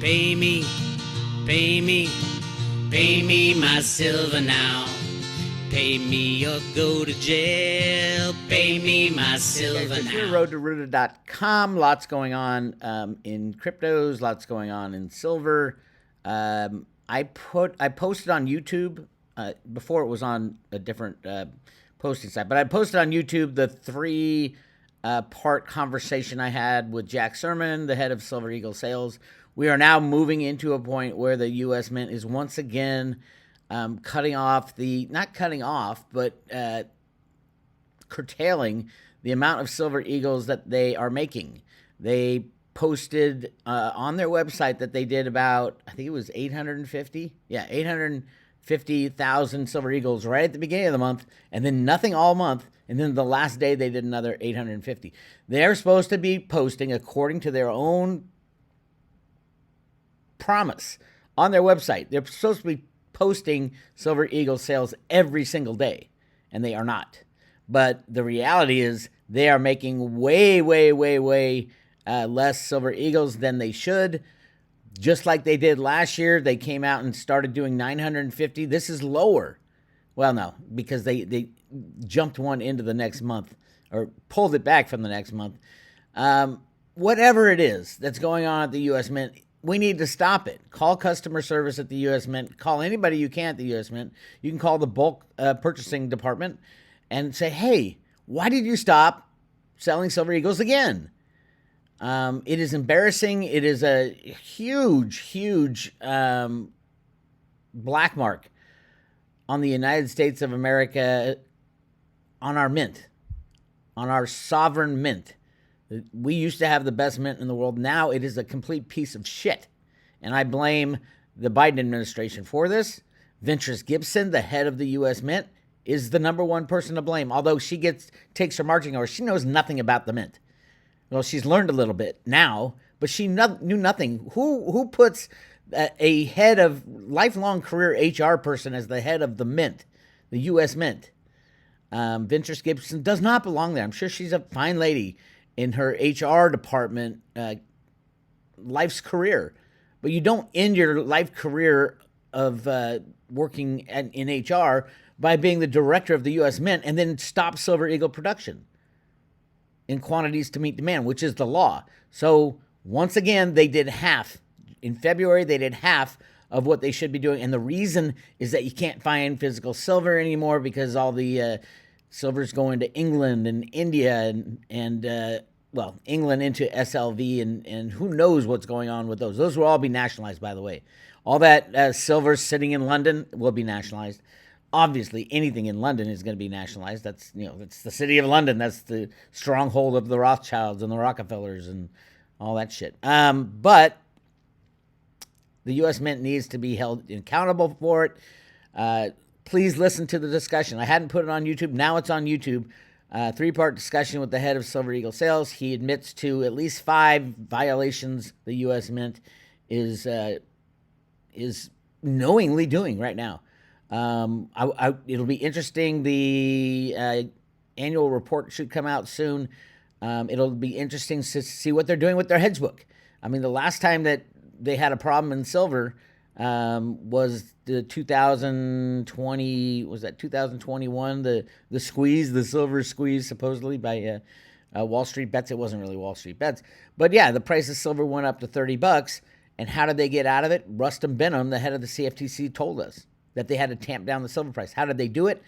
Pay me, pay me, pay me my silver now. Pay me or go to jail. Pay me my silver now. Here, RootA.com. Lots going on in cryptos. Lots going on in silver. I posted on YouTube before it was on a different posting site, but I posted on YouTube the three-part conversation I had with Jack Sermon, the head of Silver Eagle Sales. We are now moving into a point where the U.S. Mint is once again curtailing the amount of Silver Eagles that they are making. They posted on their website that they did about, I think it was 850,000 Silver Eagles right at the beginning of the month, and then nothing all month, and then the last day they did another 850. They're supposed to be posting, according to their own promise on their website, they're supposed to be posting Silver Eagle sales every single day, and they are not. But the reality is they are making way less Silver Eagles than they should. Just like they did last year, they came out and started doing 950. This is lower. Well, no, because they jumped one into the next month or pulled it back from the next month. Whatever it is that's going on at the U.S. Mint, we need to stop it. Call customer service at the U.S. Mint. Call anybody you can at the U.S. Mint. You can call the bulk purchasing department and say, hey, why did you stop selling Silver Eagles again? It is embarrassing. It is a huge black mark on the United States of America, on our mint, on our sovereign mint. We used to have the best mint in the world. Now it is a complete piece of shit. And I blame the Biden administration for this. Ventress Gibson, the head of the U.S. Mint, is the number one person to blame. Although she takes her marching orders, she knows nothing about the mint. Well, she's learned a little bit now, but she knew nothing. Who puts a head of lifelong career HR person as the head of the mint, the U.S. Mint? Ventress Gibson does not belong there. I'm sure she's a fine lady in her HR department, life's career. But you don't end your life career of working in HR by being the director of the U.S. Mint and then stop Silver Eagle production in quantities to meet demand, which is the law. So once again, they did half. In February, they did half of what they should be doing. And the reason is that you can't find physical silver anymore because all the silver's going to England and India and England into SLV and who knows what's going on with those. Those will all be nationalized, by the way. All that silver sitting in London will be nationalized. Obviously, anything in London is going to be nationalized. That's the city of London. That's the stronghold of the Rothschilds and the Rockefellers and all that shit. But the U.S. Mint needs to be held accountable for it. Please listen to the discussion. I hadn't put it on YouTube. Now it's on YouTube. Three-part discussion with the head of Silver Eagle Sales. He admits to at least 5 violations the U.S. Mint is knowingly doing right now. It'll be interesting. The annual report should come out soon. It'll be interesting to see what they're doing with their hedge book. I mean, the last time that they had a problem in silver was the 2020, was that 2021, the squeeze, the silver squeeze, supposedly by Wall Street Bets. It wasn't really Wall Street Bets. But yeah, the price of silver went up to $30. And how did they get out of it? Rustam Benham, the head of the CFTC, told us that they had to tamp down the silver price. How did they do it?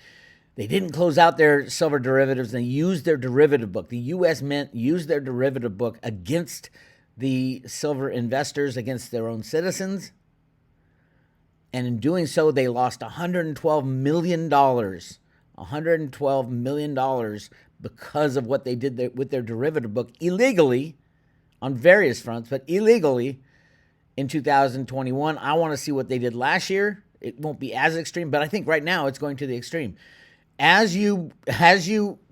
They didn't close out their silver derivatives. They used their derivative book. The U.S. Mint used their derivative book against the silver investors, against their own citizens. And in doing so, they lost $112 million. $112 million because of what they did with their derivative book illegally on various fronts, but illegally in 2021. I want to see what they did last year. It won't be as extreme, but I think right now it's going to the extreme. As you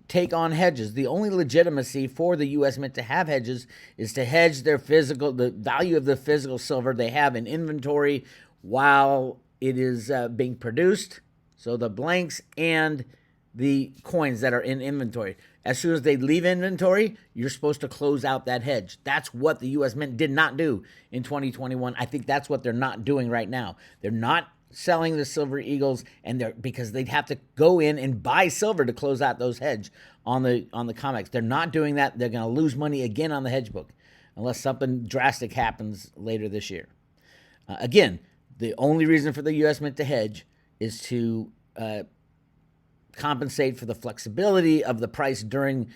take on hedges, the only legitimacy for the U.S. Mint to have hedges is to hedge the value of the physical silver they have in inventory while it is being produced. So the blanks and the coins that are in inventory. as soon as they leave inventory, you're supposed to close out that hedge. That's what the U.S. Mint did not do in 2021. I think that's what they're not doing right now. They're not selling the Silver Eagles, and because they'd have to go in and buy silver to close out those hedge on the COMEX. They're not doing that. They're going to lose money again on the hedge book unless something drastic happens later this year. Again, the only reason for the U.S. Mint to hedge is to compensate for the flexibility of the price during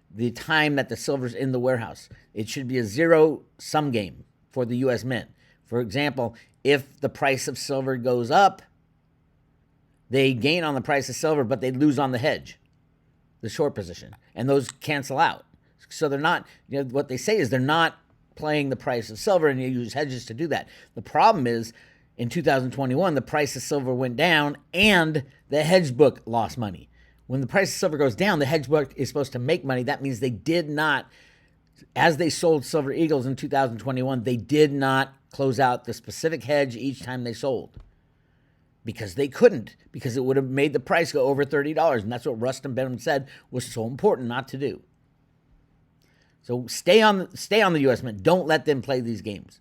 the time that the silver's in the warehouse. It should be a zero-sum game for the U.S. Mint. For example, if the price of silver goes up, they gain on the price of silver, but they lose on the hedge, the short position, and those cancel out. So they're not, what they say is they're not playing the price of silver, and you use hedges to do that. The problem is, in 2021, the price of silver went down and the hedge book lost money. When the price of silver goes down, the hedge book is supposed to make money. That means they did not, as they sold Silver Eagles in 2021, they did not close out the specific hedge each time they sold. Because they couldn't, because it would have made the price go over $30. And that's what Rustin Benham said was so important not to do. So stay on the U.S. Mint. Don't let them play these games.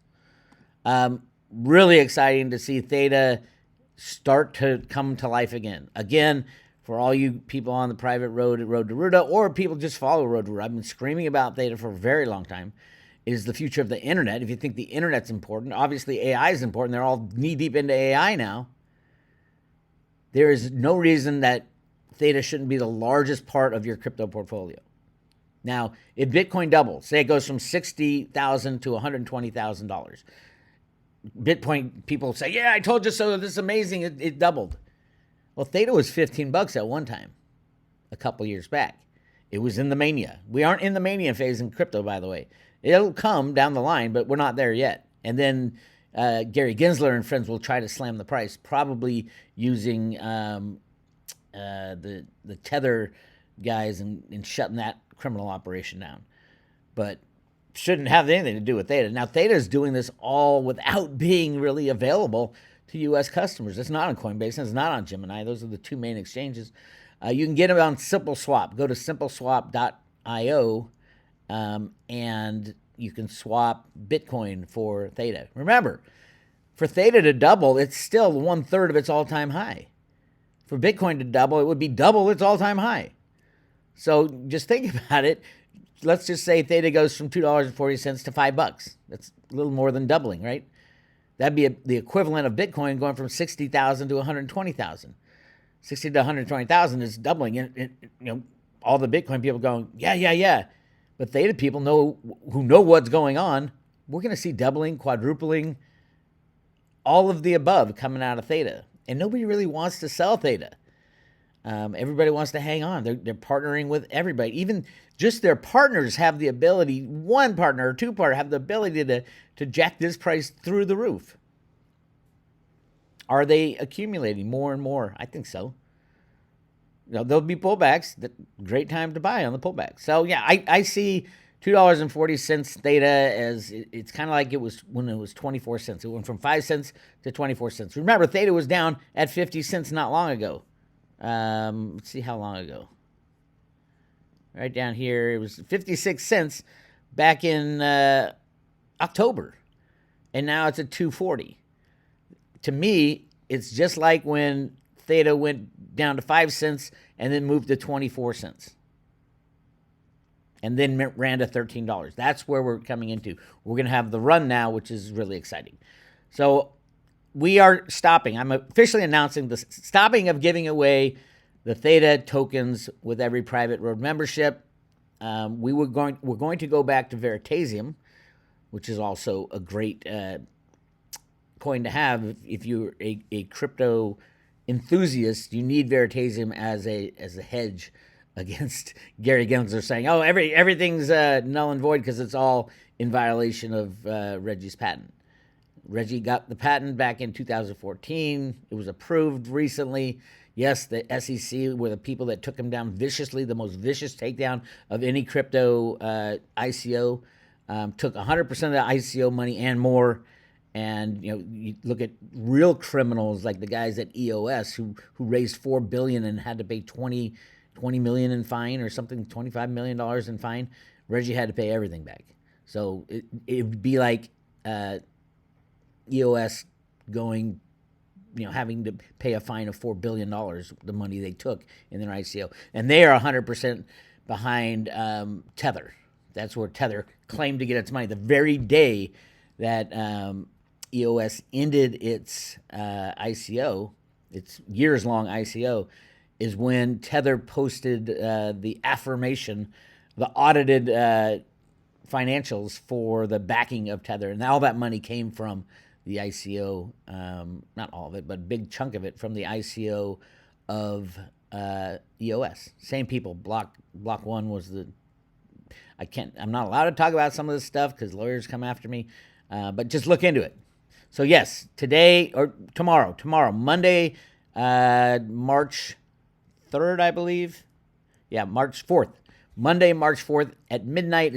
Really exciting to see Theta start to come to life again. Again, for all you people on the private road to RootA, or people just follow Road to RootA, I've been screaming about Theta for a very long time. It is the future of the internet. If you think the internet's important, obviously AI is important. They're all knee-deep into AI now. There is no reason that Theta shouldn't be the largest part of your crypto portfolio. Now, if Bitcoin doubles, say it goes from $60,000 to $120,000, Bitcoin people say, yeah, I told you so, this is amazing, it doubled. Well, Theta was $15 at one time, a couple years back. It was in the mania. We aren't in the mania phase in crypto, by the way. It'll come down the line, but we're not there yet. And then Gary Gensler and friends will try to slam the price, probably using the Tether guys and shutting that criminal operation down. But shouldn't have anything to do with Theta. Now, Theta is doing this all without being really available to U.S. customers. It's not on Coinbase, and it's not on Gemini. Those are the two main exchanges. You can get it on SimpleSwap. Go to simpleswap.io, and you can swap Bitcoin for Theta. Remember, for Theta to double, it's still 1/3 of its all-time high. For Bitcoin to double, it would be double its all-time high. So just think about it. Let's just say Theta goes from $2.40 to $5. That's a little more than doubling, right? That'd be the equivalent of Bitcoin going from 60,000 to 120,000. 60 to 120,000 is doubling. And all the Bitcoin people going, yeah. But Theta people who know what's going on. We're going to see doubling, quadrupling, all of the above coming out of Theta. And nobody really wants to sell Theta. Everybody wants to hang on. They're partnering with everybody. Even just their partners have the ability, one partner or two partners have the ability to jack this price through the roof. Are they accumulating more and more? I think so. There'll be pullbacks. Great time to buy on the pullback. So, yeah, I see $2.40 Theta as it's kind of like it was when it was 24 cents. It went from 5 cents to 24 cents. Remember, Theta was down at 50 cents not long ago. Let's see how long ago. Right down here, it was 56 cents back in October, and now it's at 240. To me, it's just like when Theta went down to 5 cents and then moved to 24 cents. And then ran to $13. That's where we're coming into. We're going to have the run now, which is really exciting. So we are stopping. I'm officially announcing the stopping of giving away the Theta tokens with every private road membership. We're going to go back to Veritaseum, which is also a great coin to have if you're a crypto enthusiast. You need Veritaseum as a hedge against Gary Gensler saying, "Oh, everything's null and void because it's all in violation of Reggie's patent." Reggie got the patent back in 2014. It was approved recently. Yes, the SEC were the people that took him down viciously, the most vicious takedown of any crypto ICO. Took 100% of the ICO money and more. And you look at real criminals like the guys at EOS who raised $4 billion and had to pay $20 million in fine or something, $25 million in fine. Reggie had to pay everything back. So it would be like EOS going, having to pay a fine of $4 billion, the money they took in their ICO. And they are 100% behind Tether. That's where Tether claimed to get its money. The very day that EOS ended its ICO, its years-long ICO, is when Tether posted the affirmation, the audited financials for the backing of Tether. And all that money came from the ICO, not all of it, but a big chunk of it from the ICO of EOS. Same people. Block One was I'm not allowed to talk about some of this stuff because lawyers come after me, but just look into it. So yes, today or tomorrow, Monday, March 3rd, I believe. Yeah, March 4th. Monday, March 4th at midnight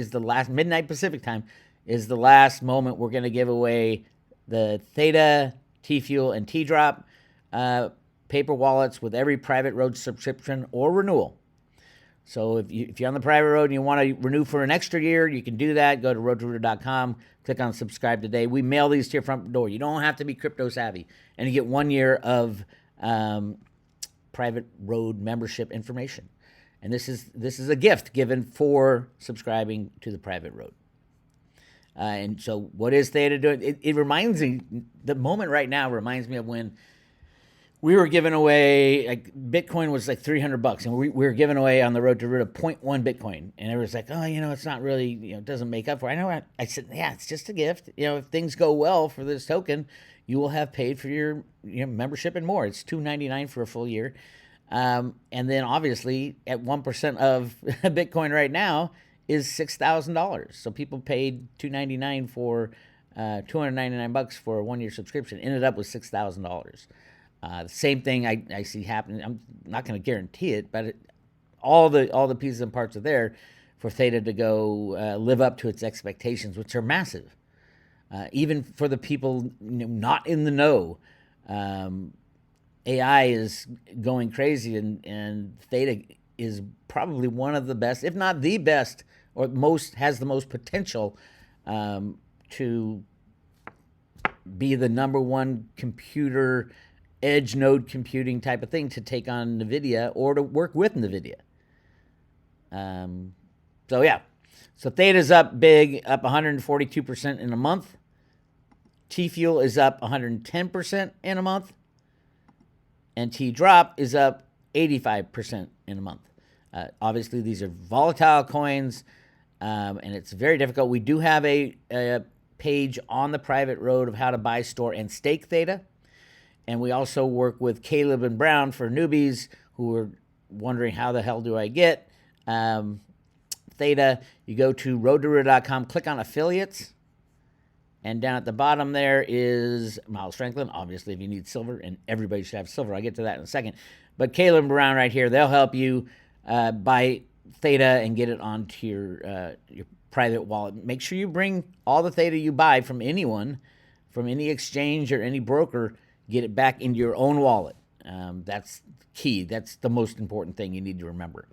midnight Pacific time is the last moment we're going to give away the Theta, T-Fuel, and T-Drop paper wallets with every private road subscription or renewal. So if you're on the private road and you want to renew for an extra year, you can do that. Go to road2RootA.com, click on subscribe today. We mail these to your front door. You don't have to be crypto savvy. And you get 1 year of private road membership information. And this is a gift given for subscribing to the private road. And so what is Theta doing? It reminds me, the moment right now reminds me of when we were giving away, like Bitcoin was like $300, and we were giving away on the road to RootA 0.1 Bitcoin. And everyone's like, oh, it's not really, it doesn't make up for it. I know. I said, yeah, it's just a gift. If things go well for this token, you will have paid for your membership and more. It's $2.99 for a full year. And then obviously at 1% of Bitcoin right now is $6,000. So people paid $2.99 for $299 for a 1 year subscription, ended up with $6,000. The same thing I see happening. I'm not going to guarantee it, but all the pieces and parts are there for Theta to go live up to its expectations, which are massive. Even for the people not in the know, AI is going crazy, and Theta is probably one of the best, if not the best, or has the most potential to be the number one computer edge node computing type of thing to take on NVIDIA or to work with NVIDIA. So Theta's up big, up 142% in a month. T-Fuel is up 110% in a month. And T-Drop is up 85% in a month. Obviously, these are volatile coins, and it's very difficult. We do have a page on the private road of how to buy, store, and stake Theta. And we also work with Caleb and Brown for newbies who are wondering how the hell do I get Theta. You go to road2RootA.com, click on affiliates. And down at the bottom there is Miles Franklin, obviously, if you need silver, and everybody should have silver. I'll get to that in a second. But Caleb and Brown right here, they'll help you buy Theta and get it onto your private wallet. Make sure you bring all the Theta you buy from anyone, from any exchange or any broker, get it back into your own wallet. That's key. That's the most important thing you need to remember.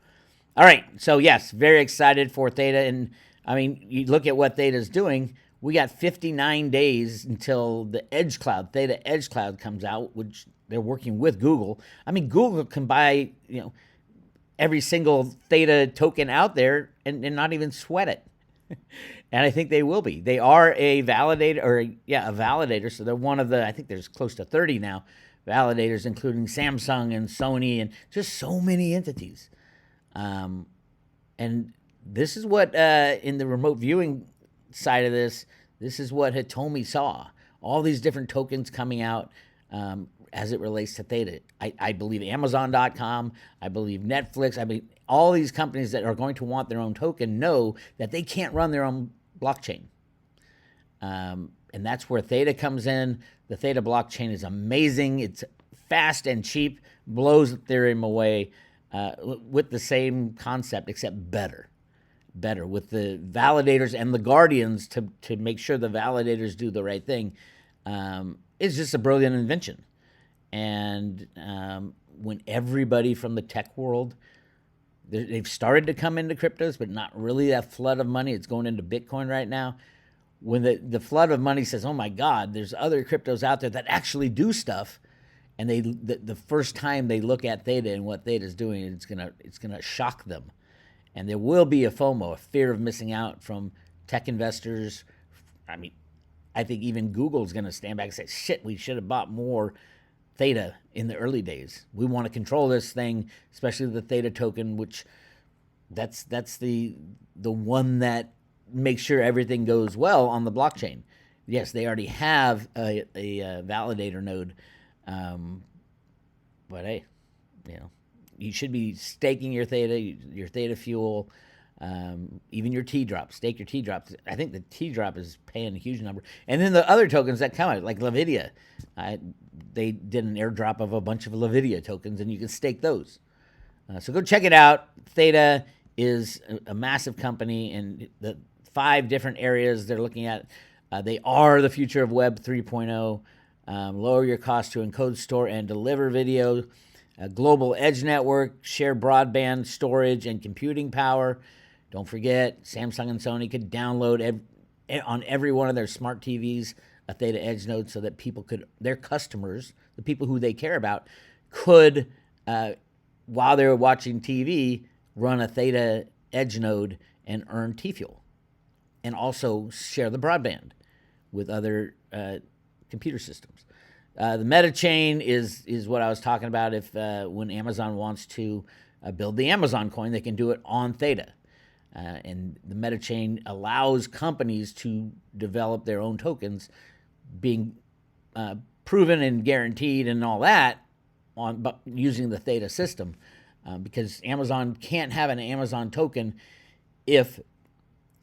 All right, so yes, very excited for Theta. And, I mean, you look at what Theta's doing. We got 59 days until the Edge Cloud, Theta Edge Cloud comes out, which they're working with Google. I mean, Google can buy, every single Theta token out there and not even sweat it. And I think they will be. They are a validator. So they're one of I think there's close to 30 now validators, including Samsung and Sony and just so many entities. And this is what, in the remote viewing side of this is what Hitomi saw. All these different tokens coming out as it relates to Theta. I believe Amazon.com, I believe Netflix, I believe all these companies that are going to want their own token know that they can't run their own blockchain. And that's where Theta comes in. The Theta blockchain is amazing. It's fast and cheap, blows Ethereum away with the same concept, except better with the validators and the guardians to make sure the validators do the right thing. It's just a brilliant invention. And when everybody from the tech world They've started to come into cryptos, but not really that flood of money. It's going into Bitcoin right now. When the flood of money says, oh my God, there's other cryptos out there that actually do stuff, and the first time they look at Theta and what Theta is doing, it's gonna shock them. And there will be a FOMO, a fear of missing out from tech investors. I mean, I think even Google's going to stand back and say, shit, we should have bought more Theta in the early days. We want to control this thing, especially the Theta token, which that's the one that makes sure everything goes well on the blockchain. Yes, they already have a validator node, but hey, you should be staking your Theta fuel, even your T-drop. Stake your T-drop. I think the T-drop is paying a huge number. And then the other tokens that come out, like Nvidia, they did an airdrop of a bunch of Nvidia tokens, and you can stake those. So go check it out. Theta is a massive company, and the 5 different areas they're looking at, they are the future of Web 3.0. Lower your cost to encode, store, and deliver video. A global edge network, share broadband storage and computing power. Don't forget, Samsung and Sony could download on every one of their smart TVs a Theta Edge node so that their customers, the people who they care about, could, while they're watching TV, run a Theta Edge node and earn T-Fuel. And also share the broadband with other computer systems. The meta chain is what I was talking about. If when Amazon wants to build the Amazon coin, they can do it on Theta. And the meta chain allows companies to develop their own tokens, being proven and guaranteed and all that but using the Theta system. Because Amazon can't have an Amazon token if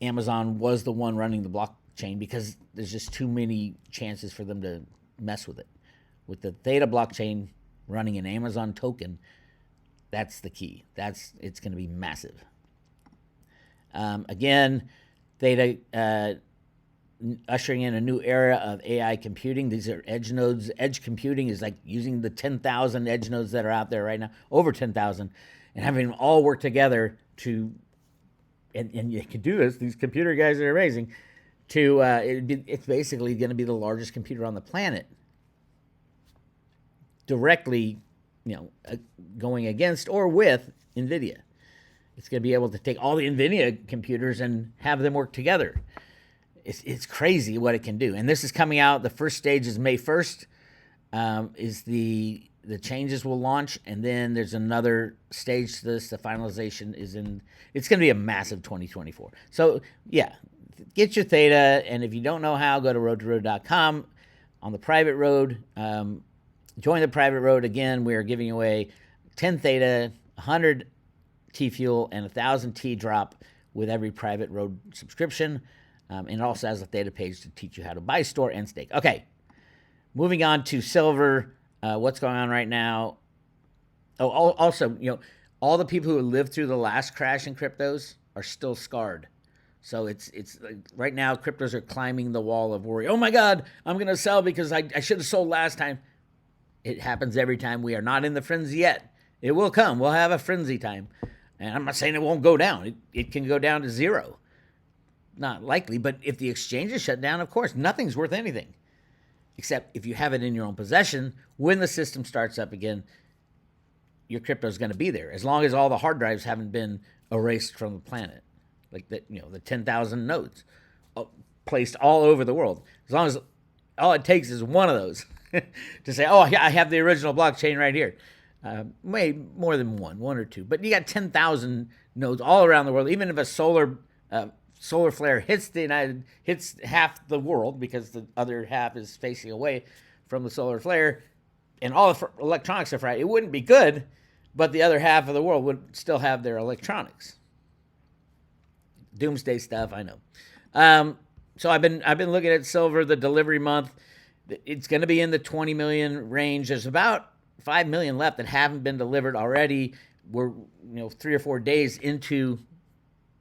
Amazon was the one running the blockchain, because there's just too many chances for them to mess with it. With the Theta blockchain running an Amazon token, that's the key. It's going to be massive. Again, Theta ushering in a new era of AI computing. These are edge nodes. Edge computing is like using the 10,000 edge nodes that are out there right now, over 10,000, and having them all work together and you can do this. These computer guys are amazing. It's basically going to be the largest computer on the planet. Directly, going against or with NVIDIA. It's going to be able to take all the NVIDIA computers and have them work together. It's crazy what it can do. And this is coming out. The first stage is May 1st. Is the changes will launch, and then there's another stage to this. The finalization is it's going to be a massive 2024. So yeah, get your Theta, and if you don't know how, go to road2road.com. On the private road, join the private road. Again, we are giving away 10 Theta, 100 T-Fuel, and 1,000 T-Drop with every private road subscription. And it also has a Theta page to teach you how to buy, store, and stake. Okay, moving on to silver. What's going on right now? Oh, also, all the people who lived through the last crash in cryptos are still scarred. So it's like right now, cryptos are climbing the wall of worry. Oh my God, I'm going to sell because I should have sold last time. It happens every time. We are not in the frenzy yet. It will come. We'll have a frenzy time. And I'm not saying it won't go down. It can go down to zero. Not likely, but if the exchange is shut down, of course, nothing's worth anything. Except if you have it in your own possession, when the system starts up again, your crypto is going to be there. As long as all the hard drives haven't been erased from the planet. Like the 10,000 nodes placed all over the world. As long as all it takes is one of those to say, oh, I have the original blockchain right here. Way more than one or two. But you got 10,000 nodes all around the world. Even if a solar flare hits half the world, because the other half is facing away from the solar flare, and all the electronics are fried, it wouldn't be good, but the other half of the world would still have their electronics. Doomsday stuff, I know. So I've been looking at silver, the delivery month. It's going to be in the 20 million range. There's about 5 million left that haven't been delivered already. We're 3 or 4 days into,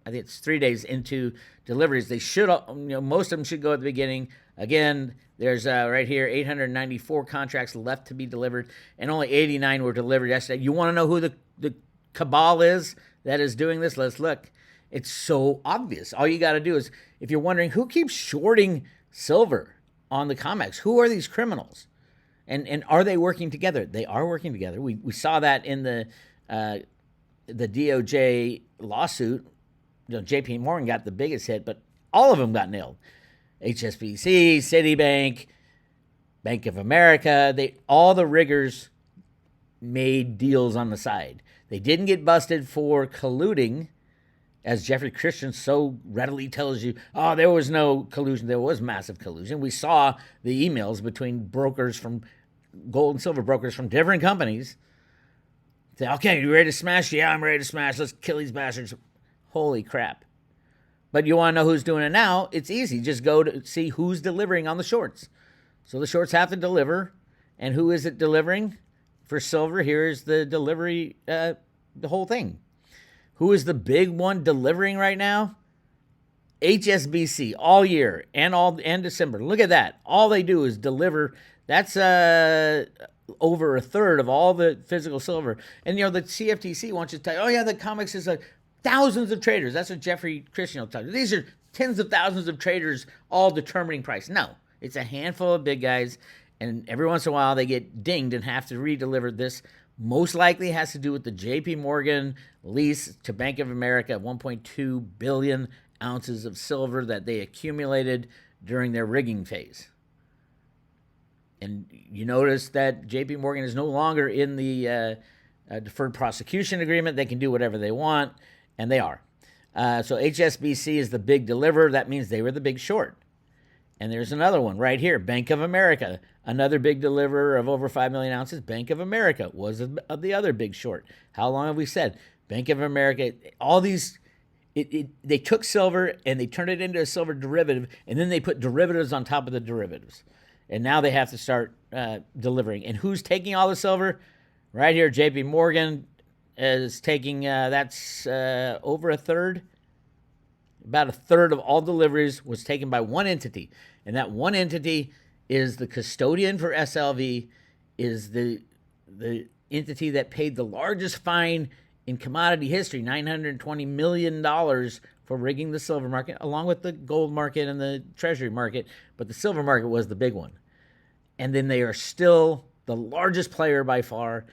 I think it's 3 days into deliveries. They should, most of them should go at the beginning. Again, there's right here 894 contracts left to be delivered, and only 89 were delivered yesterday. You want to know who the cabal is that is doing this? Let's look. It's so obvious. All you got to do is, if you're wondering who keeps shorting silver on the COMEX, who are these criminals? And are they working together? They are working together. We saw that in the DOJ lawsuit. J.P. Morgan got the biggest hit, but all of them got nailed. HSBC, Citibank, Bank of America, all the riggers made deals on the side. They didn't get busted for colluding, as Jeffrey Christian so readily tells you. Oh, there was no collusion. There was massive collusion. We saw the emails between brokers from gold and silver brokers from different companies. Say, okay, you ready to smash? Yeah, I'm ready to smash. Let's kill these bastards. Holy crap. But you want to know who's doing it now? It's easy. Just go to see who's delivering on the shorts. So the shorts have to deliver. And who is it delivering? For silver, here's the delivery, the whole thing. Who is the big one delivering right now? HSBC all year and December. Look at that. All they do is deliver. That's over a third of all the physical silver. And, the CFTC wants you to tell you, oh, yeah, the COMEX is thousands of traders. That's what Jeffrey Christian will tell you. These are tens of thousands of traders all determining price. No, it's a handful of big guys. And every once in a while, they get dinged and have to re-deliver this. Most likely has to do with the J.P. Morgan lease to Bank of America of 1.2 billion ounces of silver that they accumulated during their rigging phase. And you notice that J.P. Morgan is no longer in the deferred prosecution agreement. They can do whatever they want, and they are. So HSBC is the big deliverer. That means they were the big short. And there's another one right here, Bank of America, another big deliverer of over 5 million ounces. Bank of America was the other big short. How long have we said? Bank of America, all these, they took silver and they turned it into a silver derivative, and then they put derivatives on top of the derivatives. And now they have to start delivering. And who's taking all the silver? Right here, J.P. Morgan is taking, that's over a third. About a third of all deliveries was taken by one entity. And that one entity is the custodian for SLV, is the entity that paid the largest fine in commodity history, $920 million for rigging the silver market, along with the gold market and the treasury market. But the silver market was the big one. And then they are still the largest player by far.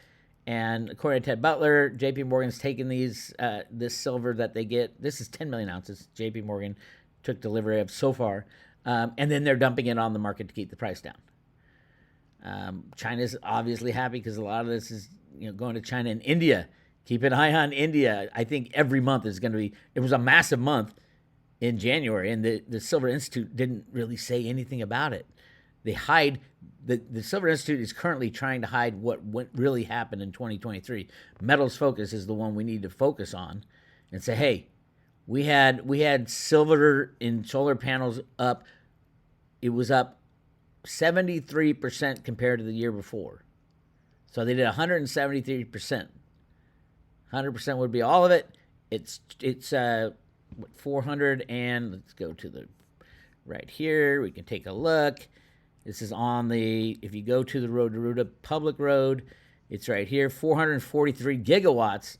And according to Ted Butler, J.P. Morgan's taken this silver that they get. This is 10 million ounces J.P. Morgan took delivery of so far. And then they're dumping it on the market to keep the price down. China's obviously happy because a lot of this is going to China and India. Keep an eye on India. I think every month is going to be, it was a massive month in January, and the Silver Institute didn't really say anything about it. They hide, the Silver Institute is currently trying to hide what really happened in 2023. Metals Focus is the one we need to focus on and say, hey, we had silver in solar panels up. It was up 73% compared to the year before. So they did 173%. 100% would be all of it. It's 400, and let's go to the right here. We can take a look. This is on the, if you go to the road to RootA public road, it's right here, 443 gigawatts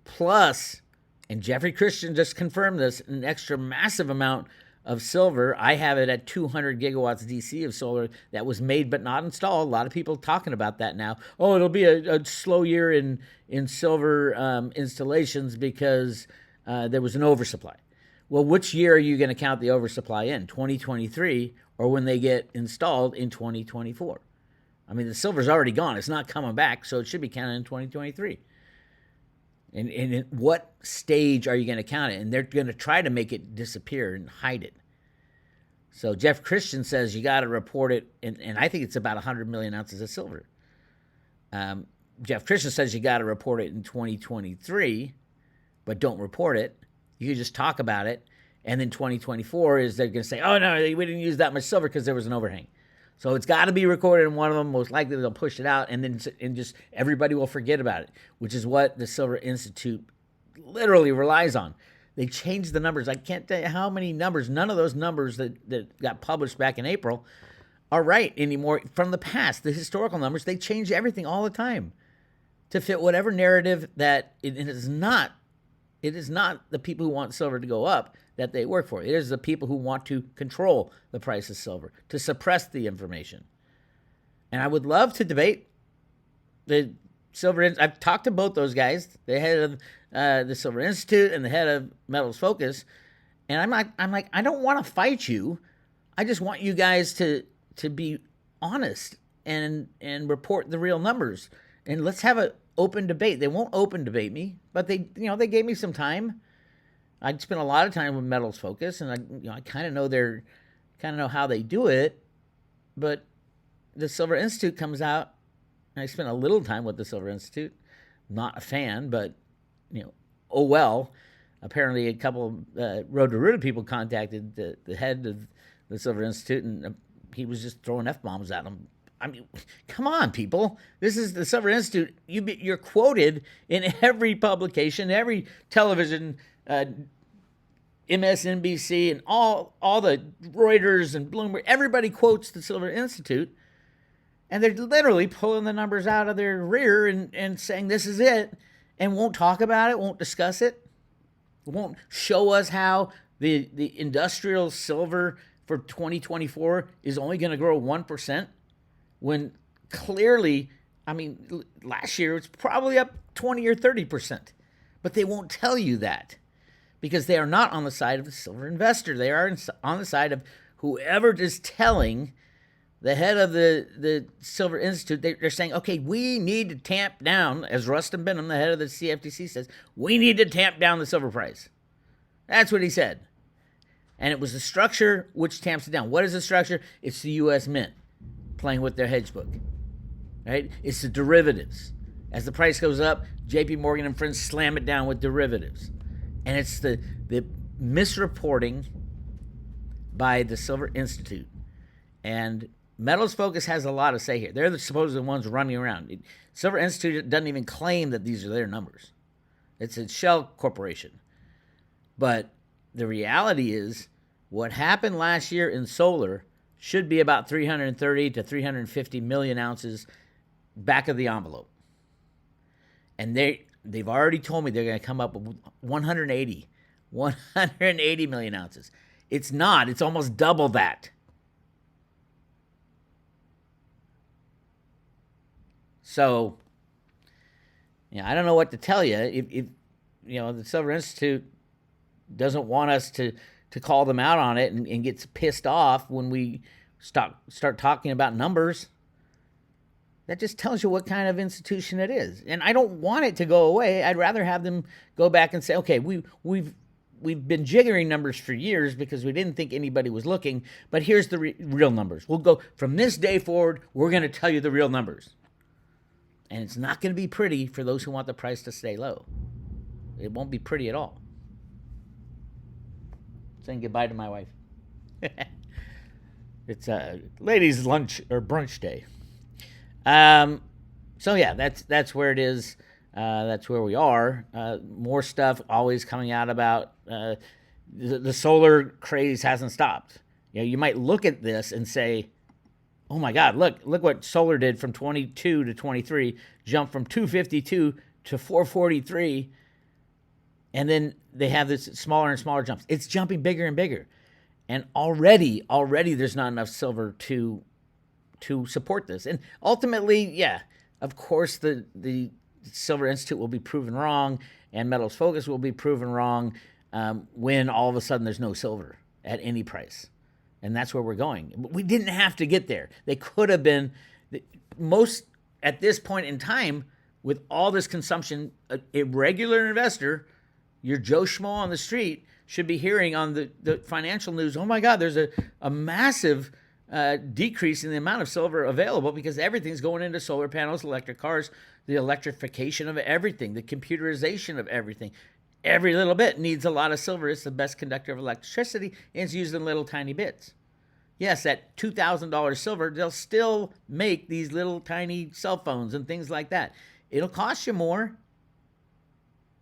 plus, and Jeffrey Christian just confirmed this, an extra massive amount of silver. I have it at 200 gigawatts DC of solar that was made but not installed. A lot of people talking about that now. Oh, it'll be a slow year in silver installations because there was an oversupply. Well, which year are you going to count the oversupply in? 2023 or when they get installed in 2024? I mean, the silver's already gone. It's not coming back, so it should be counted in 2023. And in what stage are you going to count it? And they're going to try to make it disappear and hide it. So Jeff Christian says you got to report it, and I think it's about 100 million ounces of silver. Jeff Christian says you got to report it in 2023, but don't report it. You can just talk about it, and then 2024 is they're going to say, oh, no, we didn't use that much silver because there was an overhang. So it's got to be recorded in one of them. Most likely they'll push it out, and then just everybody will forget about it, which is what the Silver Institute literally relies on. They changed the numbers. I can't tell you how many numbers. None of those numbers that got published back in April are right anymore from the past. The historical numbers, they change everything all the time to fit whatever narrative that it is not It is not the people who want silver to go up that they work for. It is the people who want to control the price of silver, to suppress the information. And I would love to debate the Silver. I've talked to both those guys, the head of the Silver Institute and the head of Metals Focus, and I'm like, I don't want to fight you. I just want you guys to be honest and report the real numbers, and let's have an open debate. They won't open debate me, but they gave me some time. I spent a lot of time with Metals Focus, and I kind of know how they do it. But the Silver Institute comes out, and I spent a little time with the Silver Institute. Not a fan, but oh well. Apparently, a couple of RootA people contacted the head of the Silver Institute, and he was just throwing F-bombs at them. I mean, come on, people. This is the Silver Institute. You're quoted in every publication, every television, MSNBC, and all the Reuters and Bloomberg. Everybody quotes the Silver Institute, and they're literally pulling the numbers out of their rear and saying this is it, and won't talk about it, won't discuss it, won't show us how the industrial silver for 2024 is only going to grow 1%. When clearly, I mean, last year it's probably up 20 or 30%. But they won't tell you that because they are not on the side of the silver investor. They are on the side of whoever is telling the head of the Silver Institute. They're saying, okay, we need to tamp down, as Rustin Benham, the head of the CFTC, says, we need to tamp down the silver price. That's what he said. And it was the structure which tamps it down. What is the structure? It's the U.S. Mint playing with their hedge book, right? It's the derivatives. As the price goes up, J.P. Morgan and friends slam it down with derivatives. And it's the misreporting by the Silver Institute. And Metals Focus has a lot to say here. They're the supposed ones running around. Silver Institute doesn't even claim that these are their numbers. It's a shell corporation. But the reality is what happened last year in solar should be about 330 to 350 million ounces back of the envelope. And they've already told me they're going to come up with 180 million ounces. It's not. It's almost double that. So, I don't know what to tell you. If the Silver Institute doesn't want us to call them out on it and gets pissed off when we start talking about numbers, that just tells you what kind of institution it is. And I don't want it to go away. I'd rather have them go back and say, okay, we've been jiggering numbers for years because we didn't think anybody was looking, but here's the real numbers. We'll go from this day forward, we're going to tell you the real numbers. And it's not going to be pretty for those who want the price to stay low. It won't be pretty at all. Saying goodbye to my wife. It's ladies' lunch or brunch day. So yeah, that's where it is. That's where we are. More stuff always coming out about the solar craze hasn't stopped. You might look at this and say, oh my God, look what solar did from 22 to 23, jumped from 252 to 443. And then they have this smaller and smaller jumps. It's jumping bigger and bigger. And already there's not enough silver to support this. And ultimately, yeah, of course the Silver Institute will be proven wrong and Metals Focus will be proven wrong when all of a sudden there's no silver at any price. And that's where we're going. We didn't have to get there. They could have been most at this point in time with all this consumption, a regular investor, your Joe Schmo on the street, should be hearing on the financial news, oh my God, there's a massive decrease in the amount of silver available because everything's going into solar panels, electric cars, the electrification of everything, the computerization of everything. Every little bit needs a lot of silver. It's the best conductor of electricity, and it's used in little tiny bits. Yes, at $2,000 silver, they'll still make these little tiny cell phones and things like that. It'll cost you more,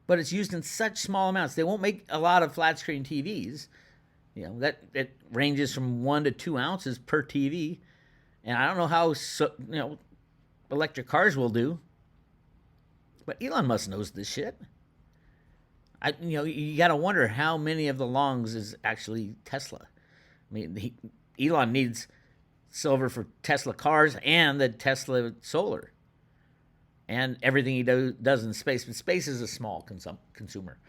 but it's used in such small amounts. They won't make a lot of flat screen TVs. That it ranges from 1 to 2 ounces per TV, and I don't know how electric cars will do. But Elon Musk knows this shit. You got to wonder how many of the longs is actually Tesla. I mean, Elon needs silver for Tesla cars and the Tesla solar and everything he does in space. But space is a small consumer.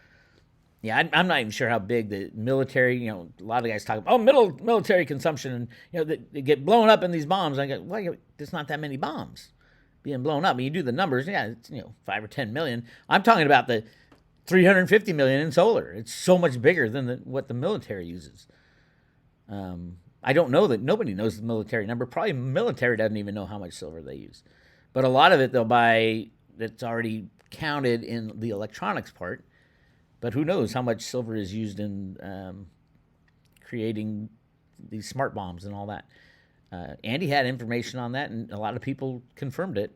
Yeah, I'm not even sure how big the military, a lot of guys talk about, military consumption, and, they get blown up in these bombs. I go, well, there's not that many bombs being blown up. I mean, you do the numbers, it's, 5 or 10 million. I'm talking about the 350 million in solar. It's so much bigger than what the military uses. I don't know that nobody knows the military number. Probably military doesn't even know how much silver they use. But a lot of it they'll buy that's already counted in the electronics part. But who knows how much silver is used in creating these smart bombs and all that. Andy had information on that, and a lot of people confirmed it.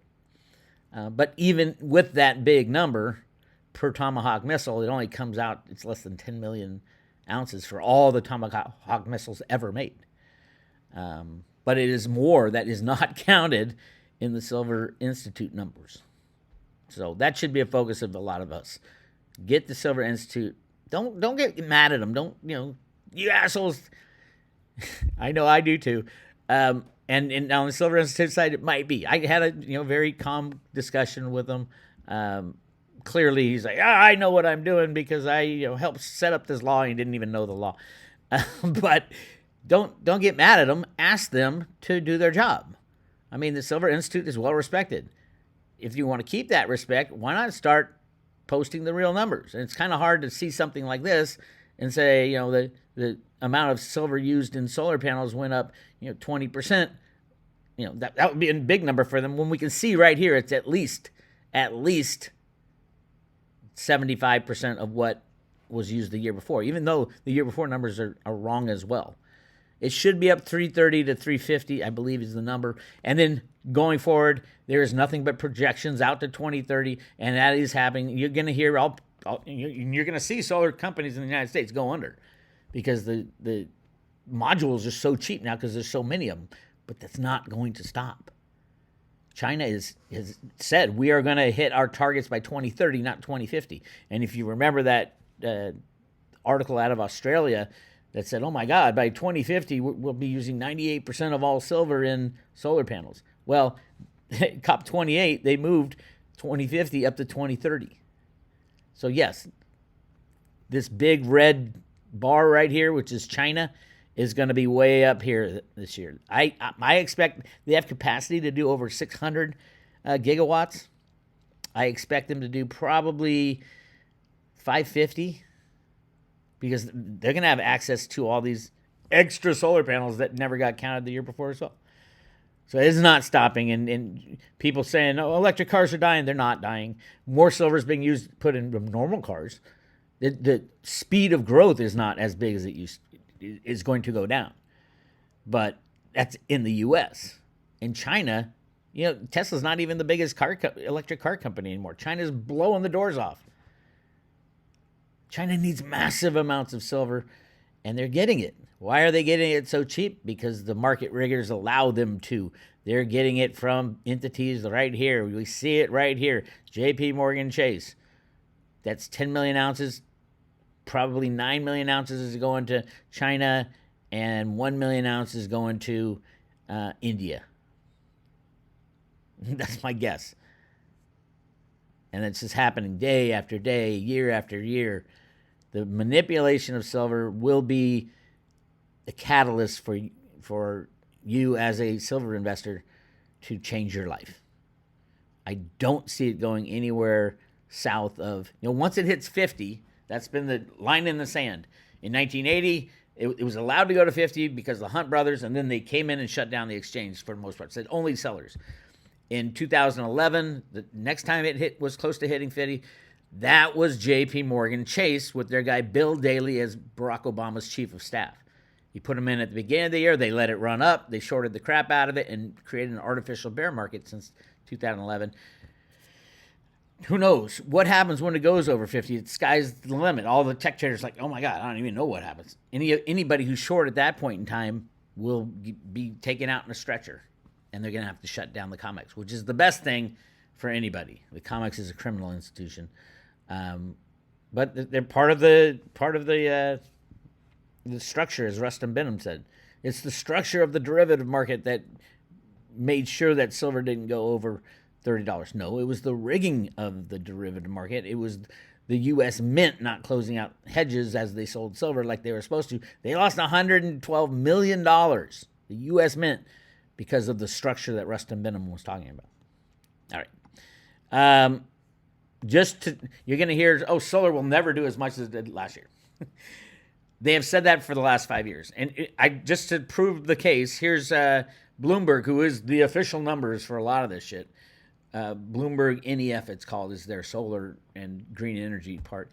But even with that big number per Tomahawk missile, it only comes out, it's less than 10 million ounces for all the Tomahawk missiles ever made. But it is more that is not counted in the Silver Institute numbers. So that should be a focus of a lot of us. Get the Silver Institute. Don't get mad at them. Don't, you assholes. I know I do too. And on the Silver Institute side, it might be. I had a very calm discussion with him. Clearly, he's like, I know what I'm doing because I helped set up this law. And he didn't even know the law. But don't get mad at them. Ask them to do their job. I mean, the Silver Institute is well respected. If you want to keep that respect, why not start posting the real numbers? And it's kind of hard to see something like this and say, the amount of silver used in solar panels went up, 20%. That would be a big number for them when we can see right here it's at least 75% of what was used the year before, even though the year before numbers are wrong as well. It should be up 330 to 350, I believe is the number. And then going forward, there is nothing but projections out to 2030, and that is happening. You're going to hear you're going to see solar companies in the United States go under because the modules are so cheap now because there's so many of them. But that's not going to stop. China has said we are going to hit our targets by 2030, not 2050. And if you remember that article out of Australia that said, oh my God, by 2050, we'll be using 98% of all silver in solar panels. Well, COP28, they moved 2050 up to 2030. So yes, this big red bar right here, which is China, is going to be way up here this year. I expect they have capacity to do over 600 gigawatts. I expect them to do probably 550 because they're going to have access to all these extra solar panels that never got counted the year before as well. So it's not stopping. And people saying, oh, electric cars are dying. They're not dying. More silver is being used, put in normal cars. The speed of growth is not as big as it is going to go down. But that's in the U.S. In China, Tesla's not even the biggest electric car company anymore. China's blowing the doors off. China needs massive amounts of silver, and they're getting it. Why are they getting it so cheap? Because the market riggers allow them to. They're getting it from entities right here. We see it right here. J.P. Morgan Chase. That's 10 million ounces. Probably 9 million ounces is going to China, and 1 million ounces going to India. That's my guess. And it's just happening day after day, year after year. The manipulation of silver will be the catalyst for you as a silver investor to change your life. I don't see it going anywhere south of, once it hits 50, that's been the line in the sand. In 1980, it was allowed to go to 50 because of the Hunt brothers, and then they came in and shut down the exchange for the most part. Said only sellers. In 2011, the next time it was close to hitting 50, that was J.P. Morgan Chase with their guy Bill Daley as Barack Obama's chief of staff. He put him in at the beginning of the year. They let it run up. They shorted the crap out of it and created an artificial bear market since 2011. Who knows what happens when it goes over 50? The sky's the limit. All the tech traders are like, oh my God, I don't even know what happens. Anybody who's short at that point in time will be taken out in a stretcher, and they're going to have to shut down the COMEX, which is the best thing for anybody. The COMEX is a criminal institution. But they're part of the structure, as Rustin Benham said. It's the structure of the derivative market that made sure that silver didn't go over $30. No, it was the rigging of the derivative market. It was the U.S. Mint not closing out hedges as they sold silver like they were supposed to. They lost $112 million, the U.S. Mint, because of the structure that Rustin Benham was talking about. All right. You're going to hear, solar will never do as much as it did last year. They have said that for the last 5 years. And just to prove the case, here's Bloomberg, who is the official numbers for a lot of this shit. Bloomberg NEF, it's called, is their solar and green energy part.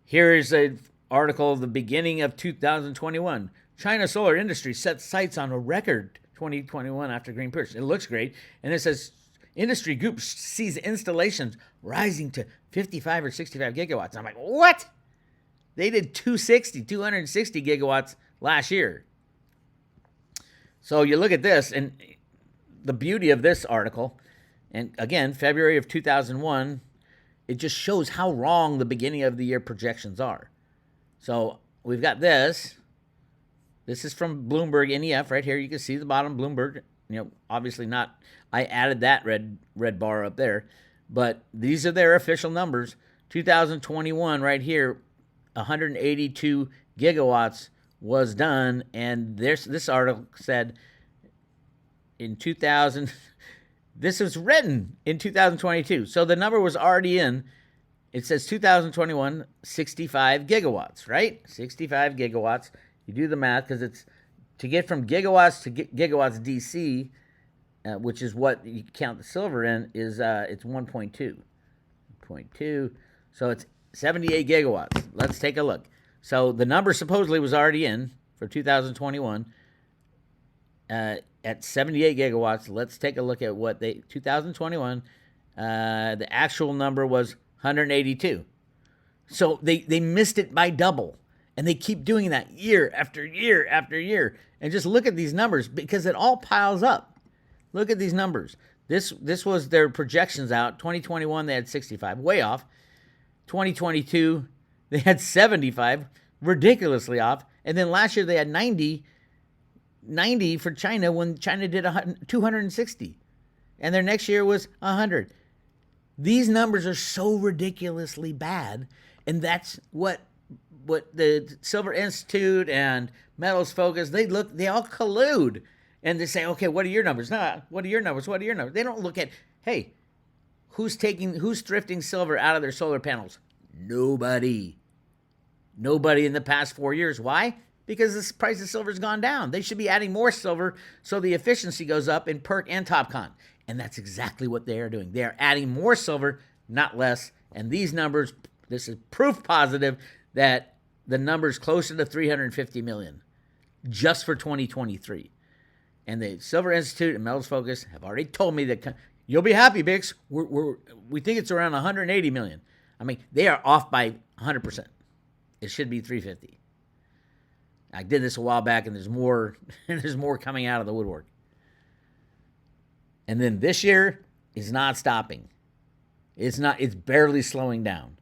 Here is an article of the beginning of 2021. China solar industry sets sights on a record 2021 after green push. It looks great. And it says industry group sees installations rising to 55 or 65 gigawatts. And I'm like, what? They did 260 gigawatts last year. So you look at this, and the beauty of this article, and again, February of 2001, it just shows how wrong the beginning of the year projections are. So we've got this. This is from Bloomberg NEF right here. You can see the bottom, Bloomberg. Obviously not. I added that red bar up there. But these are their official numbers. 2021 right here, 182 gigawatts was done. And this article said in 2000, this was written in 2022. So the number was already in. It says 2021, 65 gigawatts, right? 65 gigawatts. You do the math, because it's to get from gigawatts to gigawatts DC, which is what you count the silver in, is it's 1.2. 0.2. So it's 78 gigawatts. Let's take a look. So the number supposedly was already in for 2021 at 78 gigawatts. Let's take a look at what 2021, the actual number was 182. So they missed it by double. And they keep doing that year after year after year. And just look at these numbers, because it all piles up. Look at these numbers. This was their projections out. 2021, they had 65, way off. 2022, they had 75, ridiculously off. And then last year, they had 90 for China, when China did 260. And their next year was 100. These numbers are so ridiculously bad. And that's what the Silver Institute and Metals Focus, they all collude, and they say, okay, what are your numbers? No, what are your numbers? What are your numbers? They don't look at, hey, who's thrifting silver out of their solar panels? Nobody in the past 4 years. Why? Because the price of silver has gone down. They should be adding more silver so the efficiency goes up in PERC and TopCon. And that's exactly what they are doing. They are adding more silver, not less. And these numbers, this is proof positive that the number's closer to 350 million just for 2023. And the Silver Institute and Metals Focus have already told me that you'll be happy, Bix. We think it's around 180 million. I mean, they are off by 100%. It should be 350. I did this a while back, and there's more coming out of the woodwork. And then this year is not stopping. It's barely slowing down.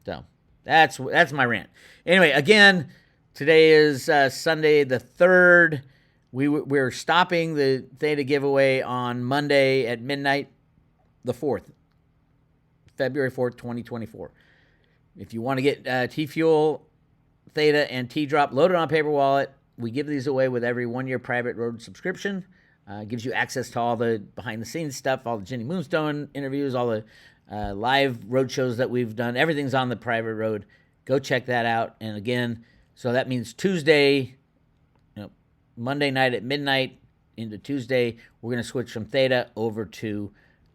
So that's my rant. Anyway, again, today is Sunday the 3rd. We're stopping the Theta giveaway on Monday at midnight, the 4th, February 4th, 2024. If you want to get T-Fuel, Theta, and T-Drop loaded on paper wallet, we give these away with every 1-year private road subscription. Gives you access to all the behind-the-scenes stuff, all the Jenny Moonstone interviews, all the live road shows that we've done. Everything's on the private road. Go check that out. And again, so that means Tuesday, Monday night at midnight into Tuesday, we're going to switch from Theta over to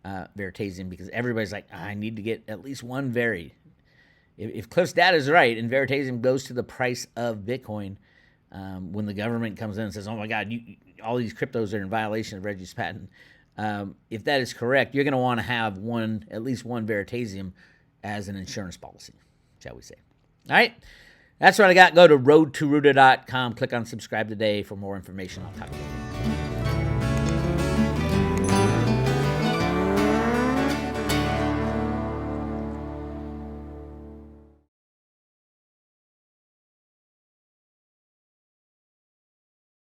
Veritaseum, because everybody's like, I need to get at least one Veri. If Cliff's data is right and Veritaseum goes to the price of Bitcoin, when the government comes in and says, oh my God, all these cryptos are in violation of Reggie's patent. If that is correct, you're going to want to have at least one Veritaseum as an insurance policy, shall we say. All right. That's what I got. Go to roadtoruta.com. Click on subscribe today for more information. I'll talk to you later.